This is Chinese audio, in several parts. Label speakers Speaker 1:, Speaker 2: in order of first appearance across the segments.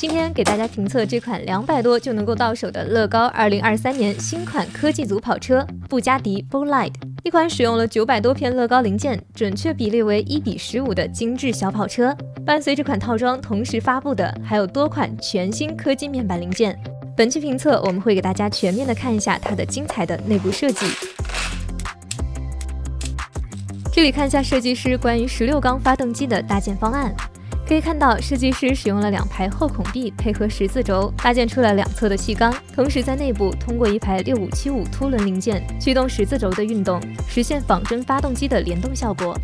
Speaker 1: 今天给大家评测这款200多就能够到手的乐高2023年新款科技组跑车布加迪 Bolide， 一款使用了900多片乐高零件，准确比例为1:15的精致小跑车。伴随这款套装同时发布的还有多款全新科技面板零件。本期评测我们会给大家全面的看一下它的精彩的内部设计。这里看一下设计师关于16缸发动机的搭建方案。可以看到，设计师使用了2排后孔壁配合十字轴，搭建出了两侧的气缸，同时在内部通过一排6575凸轮零件驱动十字轴的运动，实现仿真发动机的联动效果。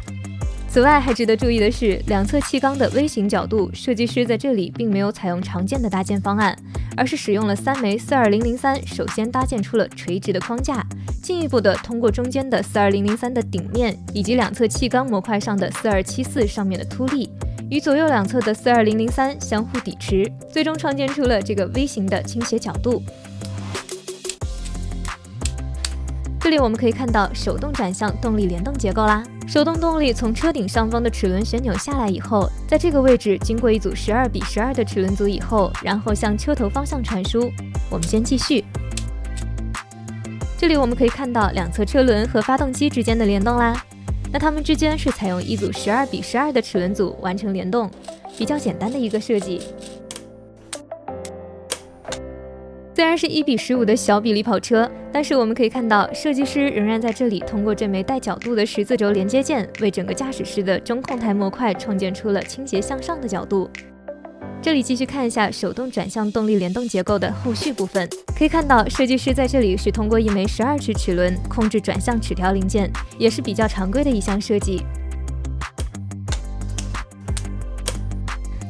Speaker 1: 此外，还值得注意的是，两侧气缸的微型角度，设计师在这里并没有采用常见的搭建方案，而是使用了3枚42003，首先搭建出了垂直的框架，进一步的通过中间的42003的顶面以及两侧气缸模块上的4274上面的凸力，与左右两侧的42003相互抵持，最终创建出了这个 V 型的倾斜角度。这里我们可以看到手动转向动力联动结构啦。手动动力从车顶上方的齿轮旋钮下来以后，在这个位置经过一组12:12的齿轮组以后，然后向车头方向传输。我们先继续。这里我们可以看到两侧车轮和发动机之间的联动啦。那它们之间是采用一组12:12的齿轮组完成联动，比较简单的一个设计。虽然是1:15的小比例跑车，但是我们可以看到，设计师仍然在这里通过这枚带角度的十字轴连接件，为整个驾驶室的中控台模块创建出了倾斜向上的角度。这里继续看一下手动转向动力联动结构的后续部分，可以看到设计师在这里是通过一枚12齿齿轮控制转向齿条零件，也是比较常规的一项设计。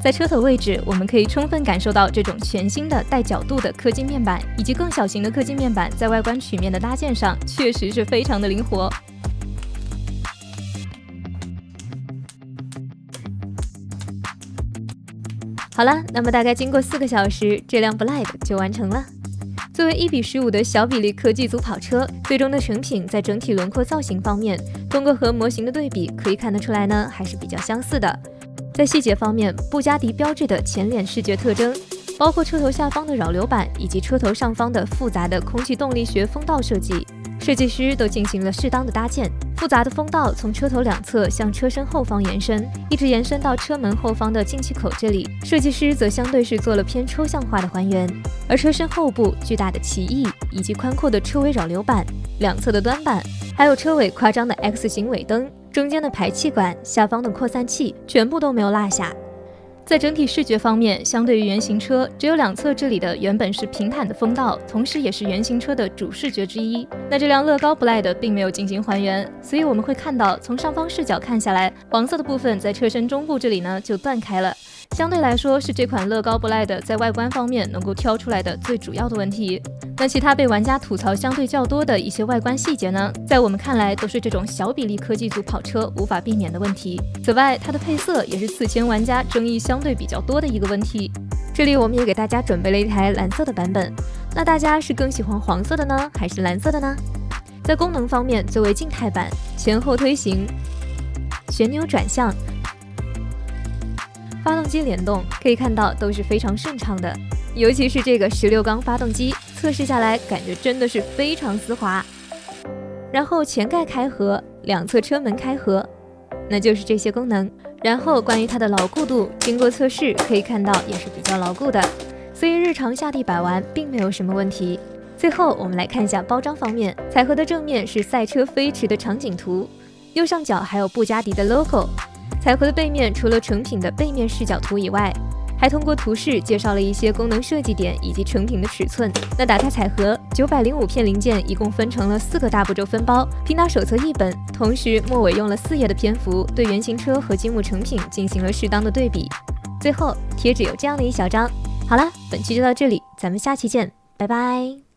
Speaker 1: 在车头位置，我们可以充分感受到这种全新的带角度的科技面板，以及更小型的科技面板在外观曲面的搭建上，确实是非常的灵活。好了，那么大概经过4个小时，这辆 Bolide 就完成了。作为1:15的小比例科技组跑车，最终的成品在整体轮廓造型方面，通过和模型的对比可以看得出来呢，还是比较相似的。在细节方面，布加迪标志的前脸视觉特征，包括车头下方的扰流板以及车头上方的复杂的空气动力学风道设计，设计师都进行了适当的搭建。复杂的风道从车头两侧向车身后方延伸，一直延伸到车门后方的进气口这里，设计师则相对是做了偏抽象化的还原。而车身后部巨大的旗翼以及宽阔的车尾扰流板，两侧的端板，还有车尾夸张的 X 型尾灯，中间的排气管，下方的扩散器，全部都没有落下。在整体视觉方面，相对于原型车，只有两侧这里的原本是平坦的风道，同时也是原型车的主视觉之一。那这辆乐高 Bolide 并没有进行还原，所以我们会看到，从上方视角看下来，黄色的部分在车身中部这里呢就断开了。相对来说，是这款乐高 Bolide 在外观方面能够挑出来的最主要的问题。那其他被玩家吐槽相对较多的一些外观细节呢，在我们看来都是这种小比例科技组跑车无法避免的问题。此外，它的配色也是此前玩家争议相对比较多的一个问题。这里我们也给大家准备了一台蓝色的版本，那大家是更喜欢黄色的呢，还是蓝色的呢？在功能方面，作为静态版，前后推行、旋钮转向、发动机联动，可以看到都是非常顺畅的。尤其是这个16缸发动机，测试下来感觉真的是非常丝滑。然后前盖开合，两侧车门开合，那就是这些功能。然后关于它的牢固度，经过测试可以看到也是比较牢固的，所以日常下地摆玩并没有什么问题。最后我们来看一下包装方面，彩盒的正面是赛车飞驰的场景图，右上角还有布加迪的 logo。彩盒的背面除了成品的背面视角图以外，还通过图示介绍了一些功能设计点以及成品的尺寸。那打开彩盒，905片零件一共分成了4个大步骤分包，拼搭手册1本，同时末尾用了4页的篇幅，对原型车和积木成品进行了适当的对比。最后贴纸有这样的一小张。好了，本期就到这里，咱们下期见，拜拜。